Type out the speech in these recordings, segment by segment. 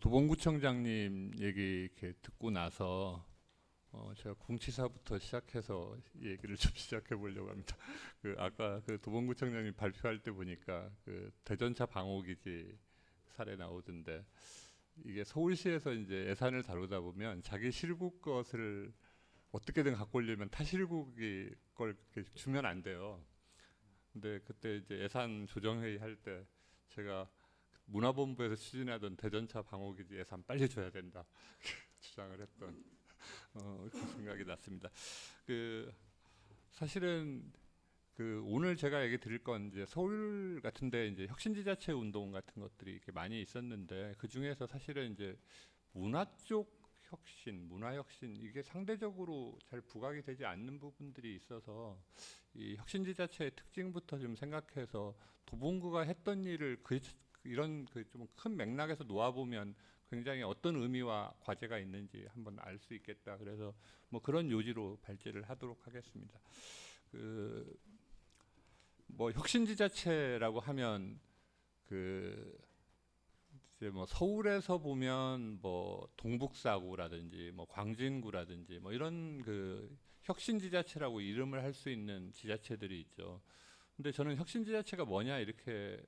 도봉구청장님 얘기 이렇게 듣고 나서 제가 공치사부터 시작해서 얘기를 좀 시작해 보려고 합니다. 아까 도봉구청장님 발표할 때 보니까 대전차 방호기지 사례 나오던데, 이게 서울시에서 이제 예산을 다루다 보면 자기 실국 것을 어떻게든 갖고 오려면 타실국이 걸 이렇게 주면 안 돼요. 근데 그때 이제 예산 조정회의 할 때 제가 문화본부에서 추진하던 대전차 방호기지 예산 빨리 줘야 된다 주장을 했던 그 생각이 났습니다. 사실은 오늘 제가 얘기 드릴 건 이제 서울 같은데 이제 혁신지자체 운동 같은 것들이 이렇게 많이 있었는데, 그 중에서 사실은 이제 문화 쪽 혁신, 문화 혁신, 이게 상대적으로 잘 부각이 되지 않는 부분들이 있어서 이 혁신지자체의 특징부터 좀 생각해서 도봉구가 했던 일을 이런 좀 큰 맥락에서 놓아보면 굉장히 어떤 의미와 과제가 있는지 한번 알 수 있겠다. 그래서 뭐 그런 요지로 발제를 하도록 하겠습니다. 뭐 혁신지자체라고 하면 이제 뭐 서울에서 보면 뭐 동북사구라든지 뭐 광진구라든지 뭐 이런 혁신지자체라고 이름을 할 수 있는 지자체들이 있죠. 근데 저는 혁신지자체가 뭐냐 이렇게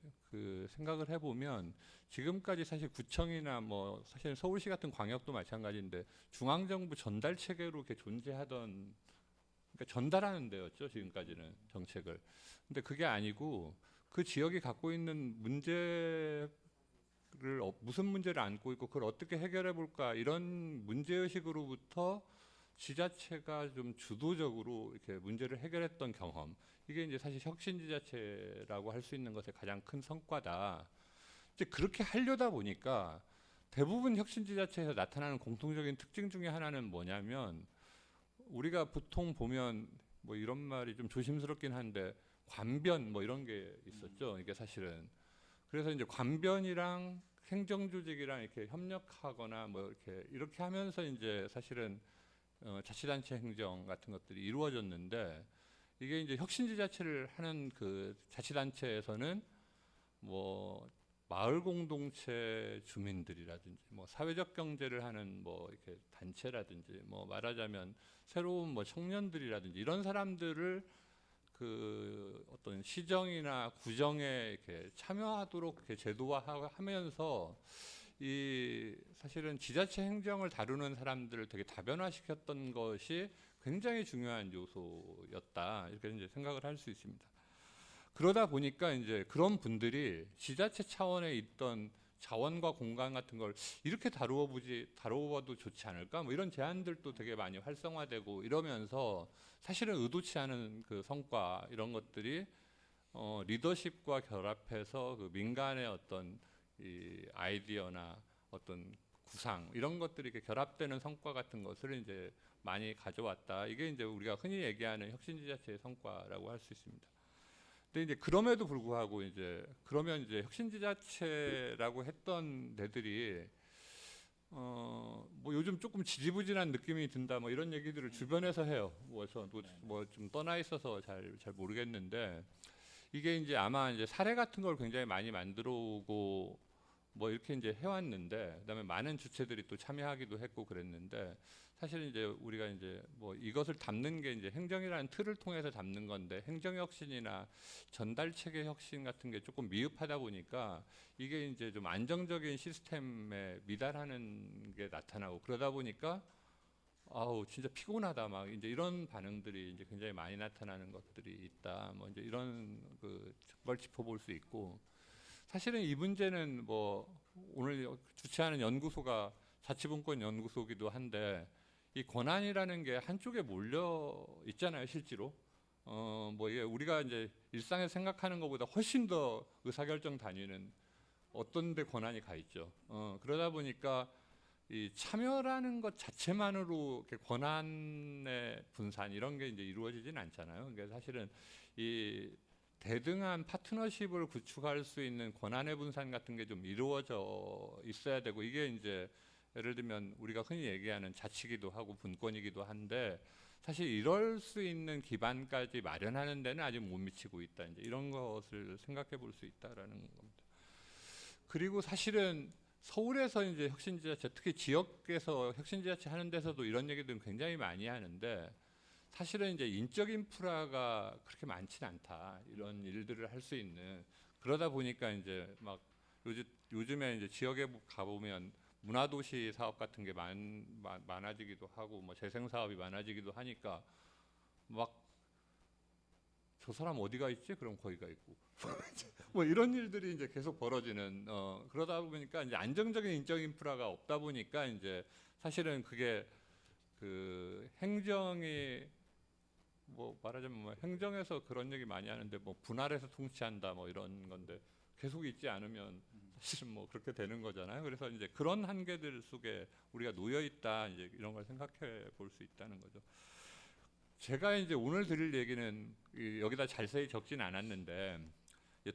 생각을 해보면, 지금까지 사실 구청이나 뭐 사실 서울시 같은 광역도 마찬가지인데 중앙정부 전달 체계로 이렇게 존재하던, 그러니까 전달하는 데였죠 지금까지는 정책을. 근데 그게 아니고 그 지역이 갖고 있는 문제를 무슨 문제를 안고 있고 그걸 어떻게 해결해 볼까, 이런 문제의식으로부터 지자체가 좀 주도적으로 이렇게 문제를 해결했던 경험, 이게 이제 사실 혁신지자체라고 할 수 있는 것의 가장 큰 성과다. 이제 그렇게 하려다 보니까 대부분 혁신지자체에서 나타나는 공통적인 특징 중에 하나는 뭐냐면, 우리가 보통 보면 뭐 이런 말이 좀 조심스럽긴 한데 관변 뭐 이런 게 있었죠. 이게 사실은 그래서 이제 관변이랑 행정조직이랑 이렇게 협력하거나 뭐 이렇게 하면서 이제 사실은 자치단체 행정 같은 것들이 이루어졌는데, 이게 이제 혁신지자체를 하는 자치단체에서는 뭐 마을 공동체 주민들이라든지 뭐 사회적 경제를 하는 뭐 이렇게 단체라든지 뭐 말하자면 새로운 뭐 청년들이라든지 이런 사람들을 어떤 시정이나 구정에 이렇게 참여하도록 이렇게 제도화하면서 이 사실은 지자체 행정을 다루는 사람들을 되게 다변화시켰던 것이 굉장히 중요한 요소였다, 이렇게 이제 생각을 할 수 있습니다. 그러다 보니까 이제 그런 분들이 지자체 차원에 있던 자원과 공간 같은 걸 이렇게 다루어봐도 좋지 않을까, 뭐 이런 제안들도 되게 많이 활성화되고 이러면서 사실은 의도치 않은 성과, 이런 것들이 리더십과 결합해서 민간의 어떤 이 아이디어나 어떤 구상, 이런 것들이 이렇게 결합되는 성과 같은 것을 이제 많이 가져왔다. 이게 이제 우리가 흔히 얘기하는 혁신지자체의 성과라고 할 수 있습니다. 근데 이제 그럼에도 불구하고 그러면 이제 혁신지자체라고 했던 데들이 뭐 요즘 조금 지지부진한 느낌이 든다, 뭐 이런 얘기들을 주변에서 해요. 뭐 좀 떠나 있어서 잘 모르겠는데, 이게 이제 아마 이제 사례 같은 걸 굉장히 많이 만들어 오고 뭐 이렇게 이제 해왔는데, 그다음에 많은 주체들이 또 참여하기도 했고 그랬는데, 사실 이제 우리가 이제 뭐 이것을 담는 게 이제 행정이라는 틀을 통해서 담는 건데, 행정혁신이나 전달체계 혁신 같은 게 조금 미흡하다 보니까 이게 이제 좀 안정적인 시스템에 미달하는 게 나타나고, 그러다 보니까 아우 진짜 피곤하다, 막 이제 이런 반응들이 이제 굉장히 많이 나타나는 것들이 있다. 뭐 이제 이런 걸 짚어볼 수 있고, 사실은 이 문제는 뭐 오늘 주최하는 연구소가 자치분권 연구소기도 한데, 이 권한이라는 게 한쪽에 몰려 있잖아요, 실제로. 뭐 이게 우리가 이제 일상에서 생각하는 것보다 훨씬 더 의사결정 단위는 어떤 데 권한이 가 있죠. 그러다 보니까 이 참여라는 것 자체만으로 이렇게 권한의 분산 이런 게 이제 이루어지진 않잖아요. 그러니까 사실은 이 대등한 파트너십을 구축할 수 있는 권한의 분산 같은 게 좀 이루어져 있어야 되고, 이게 이제 예를 들면 우리가 흔히 얘기하는 자치기도 하고 분권이기도 한데, 사실 이럴 수 있는 기반까지 마련하는 데는 아직 못 미치고 있다, 이제 이런 것을 생각해 볼 수 있다라는 겁니다. 그리고 사실은 서울에서 이제 혁신지자체, 특히 지역에서 혁신지자체 하는 데서도 이런 얘기들은 굉장히 많이 하는데 사실은 이제 인적 인프라가 그렇게 많지는 않다. 이런 일들을 할 수 있는. 그러다 보니까 이제 막 요즘에 이제 지역에 가보면 문화도시 사업 같은 게 많아지기도 하고 뭐 재생 사업이 많아지기도 하니까 막 저 사람 어디가 있지? 그럼 거기가 있고 뭐 이런 일들이 이제 계속 벌어지는 그러다 보니까 이제 안정적인 인적 인프라가 없다 보니까 이제 사실은 그게 그 행정이 뭐 말하자면 뭐 행정에서 그런 얘기 많이 하는데 뭐 분할해서 통치한다 뭐 이런 건데 계속 있지 않으면 사실은 뭐 그렇게 되는 거잖아요. 그래서 이제 그런 한계들 속에 우리가 놓여 있다 이제 이런 걸 생각해 볼 수 있다는 거죠. 제가 이제 오늘 드릴 얘기는 여기다 자세히 적진 않았는데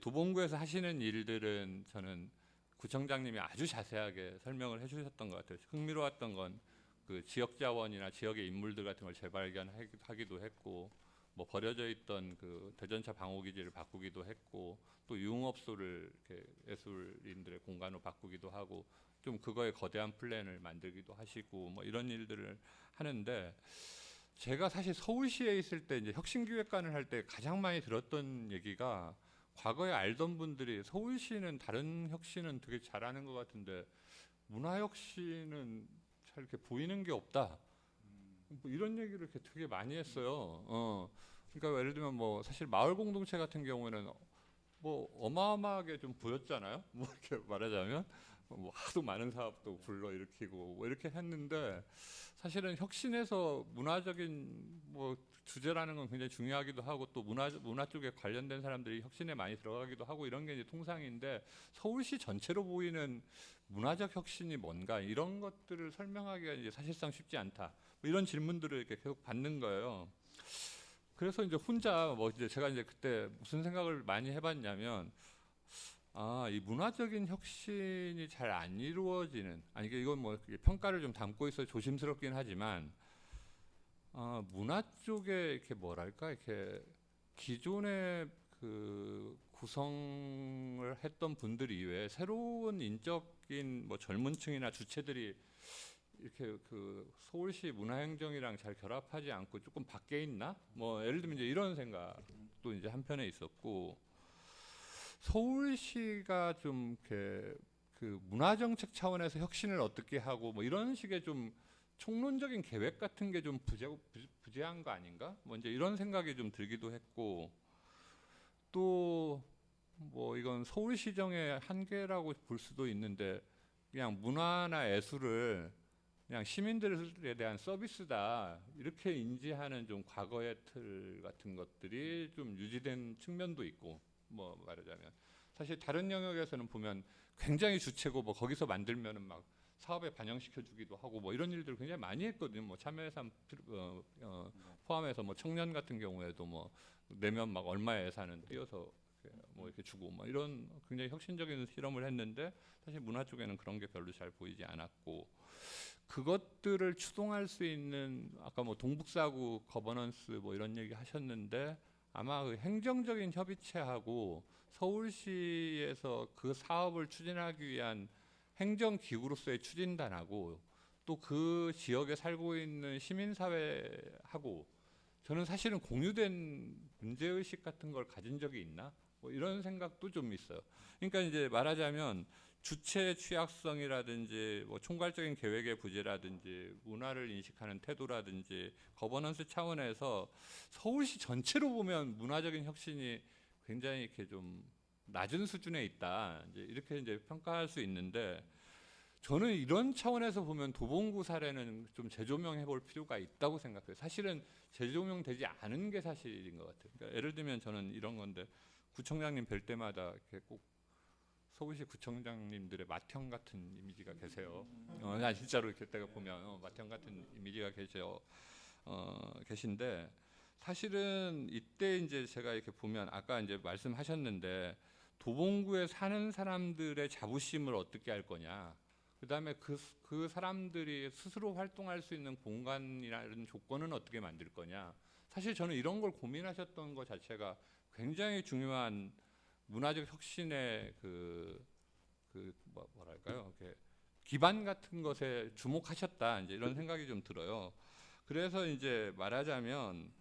도봉구에서 하시는 일들은 저는 구청장님이 아주 자세하게 설명을 해주셨던 것 같아요. 흥미로웠던 건 그 지역 자원이나 지역의 인물들 같은 걸 재발견하기도 했고, 뭐 버려져 있던 그 대전차 방호기지를 바꾸기도 했고, 또 유흥업소를 이렇게 예술인들의 공간으로 바꾸기도 하고, 좀 그거에 거대한 플랜을 만들기도 하시고, 뭐 이런 일들을 하는데. 제가 사실 서울시에 있을 때 이제 혁신기획관을 할 때 가장 많이 들었던 얘기가 과거에 알던 분들이 서울시는 다른 혁신은 되게 잘하는 것 같은데 문화혁신은 잘 이렇게 보이는 게 없다. 뭐 이런 얘기를 이렇게 되게 많이 했어요. 그러니까 예를 들면 뭐 사실 마을 공동체 같은 경우에는 뭐 어마어마하게 좀 보였잖아요. 뭐 이렇게 말하자면 뭐 하도 많은 사업도 불러일으키고 뭐 이렇게 했는데 사실은 혁신에서 문화적인 뭐 주제라는 건 굉장히 중요하기도 하고 또 문화 쪽에 관련된 사람들이 혁신에 많이 들어가기도 하고 이런 게 이제 통상인데 서울시 전체로 보이는 문화적 혁신이 뭔가 이런 것들을 설명하기가 이제 사실상 쉽지 않다. 뭐 이런 질문들을 이렇게 계속 받는 거예요. 그래서 이제 혼자 뭐 이제 제가 이제 그때 무슨 생각을 많이 해봤냐면 이 문화적인 혁신이 잘 안 이루어지는 아니 이건 뭐 평가를 좀 담고 있어 조심스럽긴 하지만 문화 쪽에 이렇게 뭐랄까 이렇게 기존의 그 구성을 했던 분들 이외에 새로운 인적인 뭐 젊은층이나 주체들이 이렇게 그 서울시 문화행정이랑 잘 결합하지 않고 조금 밖에 있나? 뭐 예를 들면 이제 이런 생각도 이제 한편에 있었고 서울시가 좀 이렇게 그 문화정책 차원에서 혁신을 어떻게 하고 뭐 이런 식의 좀 총론적인 계획 같은 게 좀 부재한 거 아닌가? 뭐 이제 이런 생각이 좀 들기도 했고 또 뭐 이건 서울시정의 한계라고 볼 수도 있는데 그냥 문화나 예술을 그냥 시민들에 대한 서비스다 이렇게 인지하는 좀 과거의 틀 같은 것들이 좀 유지된 측면도 있고 뭐 말하자면 사실 다른 영역에서는 보면 굉장히 주체고 뭐 거기서 만들면은 막 사업에 반영시켜 주기도 하고 뭐 이런 일들을 굉장히 많이 했거든요. 뭐 참여예산 포함해서 뭐 청년 같은 경우에도 뭐 내면 막 얼마의 예산은 띄어서 뭐 이렇게 주고 뭐 이런 굉장히 혁신적인 실험을 했는데 사실 문화 쪽에는 그런 게 별로 잘 보이지 않았고 그것들을 추동할 수 있는 아까 뭐 동북사구 거버넌스 뭐 이런 얘기 하셨는데 아마 그 행정적인 협의체하고 서울시에서 그 사업을 추진하기 위한 행정기구로서의 추진단하고 또 그 지역에 살고 있는 시민사회하고 저는 사실은 공유된 문제의식 같은 걸 가진 적이 있나? 뭐 이런 생각도 좀 있어요. 그러니까 이제 말하자면 주체 취약성이라든지 뭐 총괄적인 계획의 부재라든지 문화를 인식하는 태도라든지 거버넌스 차원에서 서울시 전체로 보면 문화적인 혁신이 굉장히 이렇게 좀 낮은 수준에 있다. 이렇게 이제 평가할 수 있는데 저는 이런 차원에서 보면 도봉구 사례는 좀 재조명해 볼 필요가 있다고 생각해요. 사실은 재조명되지 않은 게 사실인 것 같아요. 그러니까 예를 들면 저는 이런 건데 구청장님 뵐 때마다 이렇게 꼭 서울시 구청장님들의 맏형 같은 이미지가 계세요. 진짜로 이렇게 때가 보면 맏형 같은 이미지가 계신데 사실은 이때 이제 제가 이렇게 보면 아까 이제 말씀하셨는데 도봉구에 사는 사람들의 자부심을 어떻게 할 거냐. 그다음에 그 사람들이 스스로 활동할 수 있는 공간이라는 조건은 어떻게 만들 거냐. 사실 저는 이런 걸 고민하셨던 것 자체가 굉장히 중요한 문화적 혁신의 그 뭐랄까요? 이렇게 기반 같은 것에 주목하셨다. 이제 이런 생각이 좀 들어요. 그래서 이제 말하자면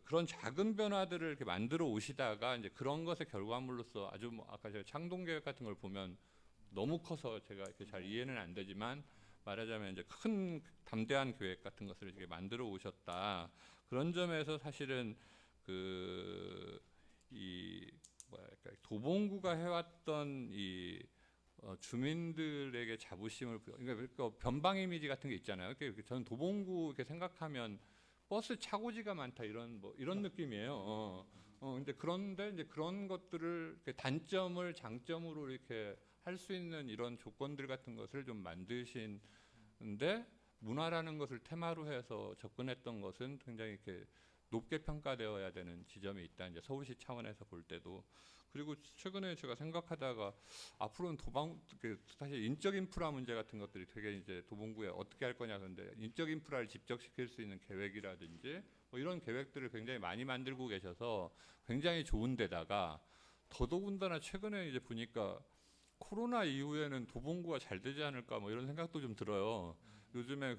그런 작은 변화들을 이렇게 만들어 오시다가 이제 그런 것의 결과물로서 아주 뭐 아까 제가 창동 계획 같은 걸 보면 너무 커서 제가 이렇게 잘 이해는 안 되지만 말하자면 이제 큰 담대한 계획 같은 것을 이렇게 만들어 오셨다. 그런 점에서 사실은 이 뭐랄까 도봉구가 해왔던 이 주민들에게 자부심을 그러니까 변방 이미지 같은 게 있잖아요. 저는 도봉구 이렇게 생각하면 버스 차고지가 많다 이런 이런 느낌이에요. 그런데 이제 그런 것들을 이렇게 단점을 장점으로 이렇게 할 수 있는 이런 조건들 같은 것을 좀 만드신데 문화라는 것을 테마로 해서 접근했던 것은 굉장히 이렇게 높게 평가되어야 되는 지점이 있다. 이제 서울시 차원에서 볼 때도. 그리고 최근에 제가 생각하다가 앞으로는 사실 인적 인프라 문제 같은 것들이 되게 이제 도봉구에 어떻게 할 거냐 근데 인적 인프라를 집적시킬 수 있는 계획이라든지 뭐 이런 계획들을 굉장히 많이 만들고 계셔서 굉장히 좋은데다가 더더군다나 최근에 이제 보니까 코로나 이후에는 도봉구가 잘 되지 않을까 뭐 이런 생각도 좀 들어요. 요즘에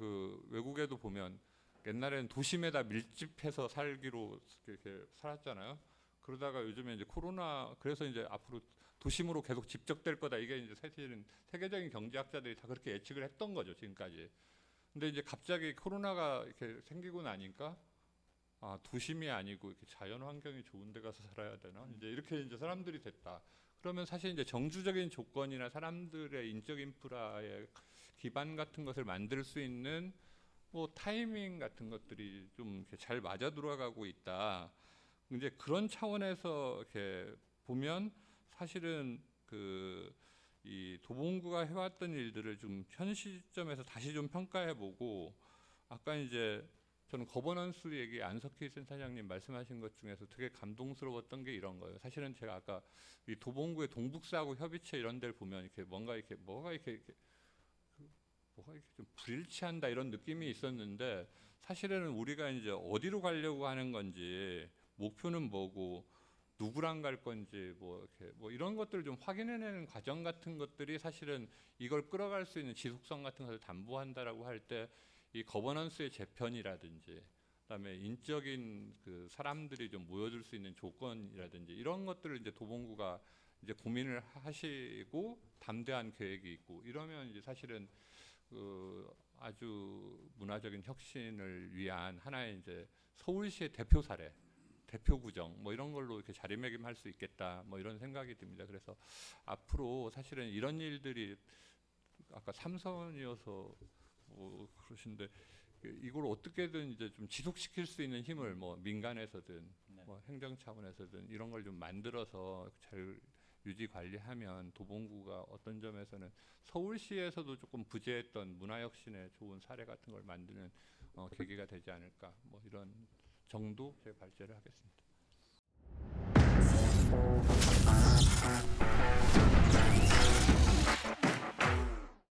외국에도 보면 옛날에는 도심에다 밀집해서 살기로 이렇게 살았잖아요. 그러다가 요즘에 이제 코로나 그래서 이제 앞으로 도심으로 계속 집적될 거다 이게 이제 사실은 세계적인 경제학자들이 다 그렇게 예측을 했던 거죠 지금까지. 근데 이제 갑자기 코로나가 이렇게 생기고 나니까 도심이 아니고 이렇게 자연 환경이 좋은 데 가서 살아야 되나 이제 이렇게 이제 사람들이 됐다. 그러면 사실 이제 정주적인 조건이나 사람들의 인적 인프라의 기반 같은 것을 만들 수 있는 뭐 타이밍 같은 것들이 좀 이렇게 잘 맞아 들어가고 있다. 이제 그런 차원에서 이렇게 보면 사실은 이 도봉구가 해왔던 일들을 좀 현 시점에서 다시 좀 평가해보고 아까 이제 저는 거버넌스 얘기 안석희 센터장님 말씀하신 것 중에서 되게 감동스러웠던 게 이런 거예요. 사실은 제가 아까 이 도봉구의 동북사하고 협의체 이런 데를 보면 이렇게 뭐가 이렇게 좀 불일치한다 이런 느낌이 있었는데 사실은 우리가 이제 어디로 가려고 하는 건지 목표는 뭐고 누구랑 갈 건지 뭐 이런 것들을 좀 확인해내는 과정 같은 것들이 사실은 이걸 끌어갈 수 있는 지속성 같은 것을 담보한다라고 할 때 이 거버넌스의 재편이라든지 그다음에 인적인 사람들이 좀 모여들 수 있는 조건이라든지 이런 것들을 이제 도봉구가 이제 고민을 하시고 담대한 계획이 있고 이러면 이제 사실은 아주 문화적인 혁신을 위한 하나의 이제 서울시의 대표 사례, 대표 구정 뭐 이런 걸로 이렇게 자리매김할 수 있겠다 뭐 이런 생각이 듭니다. 그래서 앞으로 사실은 이런 일들이 아까 삼선이어서 그러신데 이걸 어떻게든 이제 좀 지속시킬 수 있는 힘을 뭐 민간에서든 뭐 행정 차원에서든 이런 걸 좀 만들어서 잘 유지 관리하면 도봉구가 어떤 점에서는 서울시에서도 조금 부재했던 문화혁신의 좋은 사례 같은 걸 만드는 계기가 되지 않을까 뭐 이런 정도 제가 발제를 하겠습니다.